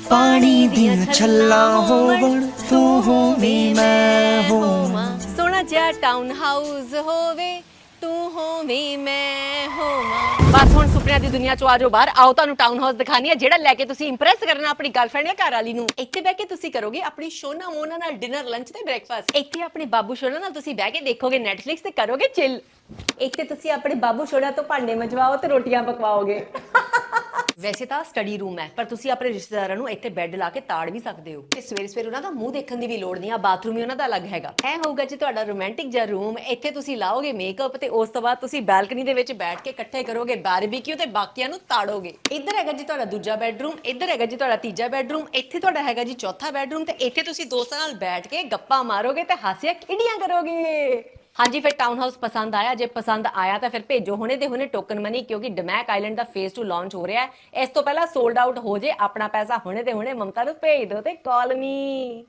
ਪਾਣੀ ਦੀਆਂ ਛੱਲਾਂ ਹੋਵਣ, ਤੂੰ ਹੋਵੇਂ ਮੈਂ ਹੋਵਾਂ। ਸੋਹਣਾ ਜਿਹਾ ਟਾਊਨ ਹਾਊਸ ਹੋਵੇ, ਤੂੰ ਹੋਵੇਂ ਮੈਂ ਹੋਵਾਂ। ਬਸ ਹੁਣ ਸੁਪਨਿਆਂ ਦੀ ਦੁਨੀਆ ਚੋਂ ਆ ਜਾਓ ਬਾਹਰ, ਆਓ ਤੁਹਾਨੂੰ ਟਾਊਨ ਹਾਊਸ ਦਿਖਾਣੀ ਹੈ ਜਿਹੜਾ ਲੈ ਕੇ ਤੁਸੀਂ ਇੰਪ੍ਰੈਸ ਕਰਨਾ ਆਪਣੀ ਗਰਲਫ੍ਰੈਂਡ ਜਾਂ ਘਰ ਵਾਲੀ ਨੂੰ। ਇੱਥੇ ਬਹਿ ਕੇ ਤੁਸੀਂ ਕਰੋਗੇ ਆਪਣੀ ਸ਼ੋਨਾ ਮੋਨਾ ਨਾਲ ਡਿਨਰ, ਲੰਚ ਤੇ ਬ੍ਰੇਕਫਾਸਟ। ਇੱਥੇ ਆਪਣੇ ਬਾਬੂ ਸ਼ੋਨਾ ਨਾਲ ਤੁਸੀਂ ਬਹਿ ਕੇ ਦੇਖੋਗੇ ਨੈਟਫਲਿਕਸ ਤੇ ਕਰੋਗੇ ਚਿਲ। ਇੱਥੇ ਤੁਸੀਂ ਆਪਣੇ ਬਾਬੂ ਸ਼ੋਨਾ ਤੋਂ ਭਾਂਡੇ ਮਜਵਾਓ ਤੇ ਰੋਟੀਆਂ ਪਕਵਾਓਗੇ। ਵੈਸੇ ਤਾਂ ਸਟੱਡੀ ਰੂਮ ਹੈ, ਪਰ ਤੁਸੀਂ ਆਪਣੇ ਰਿਸ਼ਤੇਦਾਰਾਂ ਨੂੰ ਇੱਥੇ ਬੈੱਡ ਲਾ ਕੇ ਤਾੜ ਵੀ ਸਕਦੇ ਹੋ ਤੇ ਸਵੇਰੇ ਸਵੇਰੇ ਉਹਨਾਂ ਦਾ ਮੂੰਹ ਦੇਖਣ ਦੀ ਵੀ ਲੋੜ ਨਹੀਂ ਆ। ਬਾਥਰੂਮ ਵੀ ਉਹਨਾਂ ਦਾ ਅਲੱਗ ਹੈਗਾ। ਇਹ ਹੋਊਗਾ ਜੀ ਤੁਹਾਡਾ ਰੋਮਾਂਟਿਕ ਜਿਹਾ ਰੂਮ। ਇੱਥੇ ਤੁਸੀਂ ਲਾਓਗੇ ਮੇਕਅਪ ਤੇ ਉਸ ਤੋਂ ਬਾਅਦ ਤੁਸੀਂ ਬਾਲਕਨੀ ਦੇ ਵਿੱਚ ਬੈਠ ਕੇ ਇਕੱਠੇ ਕਰੋਗੇ ਬਾਰਬੀਕਿਊ ਤੇ ਬਾਕੀਆਂ ਨੂੰ ਤਾੜੋਗੇ। ਇੱਧਰ ਹੈਗਾ ਜੀ ਤੁਹਾਡਾ ਦੂਜਾ ਬੈਡਰੂਮ, ਇੱਧਰ ਹੈਗਾ ਜੀ ਤੁਹਾਡਾ ਤੀਜਾ ਬੈਡਰੂਮ, ਇੱਥੇ ਤੁਹਾਡਾ ਹੈਗਾ ਜੀ ਚੌਥਾ ਬੈਡਰੂਮ ਤੇ ਇੱਥੇ ਤੁਸੀਂ ਦੋਸਤਾਂ ਨਾਲ ਬੈਠ ਕੇ ਗੱਪਾਂ ਮਾਰੋਗੇ ਤੇ ਹਾਸਿਆ ਖੇਡੀਆਂ ਕਰੋਗੇ। ਹਾਂਜੀ, ਫਿਰ ਟਾਊਨ ਹਾਊਸ ਪਸੰਦ ਆਇਆ? ਜੇ ਪਸੰਦ ਆਇਆ ਤਾਂ ਫਿਰ ਭੇਜੋ ਹੁਣੇ ਦੇ ਹੁਣੇ ਟੋਕਨ ਮਨੀ, ਕਿਉਂਕਿ ਡਮੈਕ ਆਈਲੈਂਡ ਦਾ ਫੇਜ਼ 2 ਲਾਂਚ ਹੋ ਰਿਹਾ ਹੈ। ਇਸ ਤੋਂ ਪਹਿਲਾਂ ਸੋਲਡ ਆਊਟ ਹੋ ਜੇ, ਆਪਣਾ ਪੈਸਾ ਹੁਣੇ ਦੇ ਹੁਣੇ ਮਮਤਾ ਨੂੰ ਭੇਜ ਦਿਓ ਤੇ ਕਾਲ ਮੀ।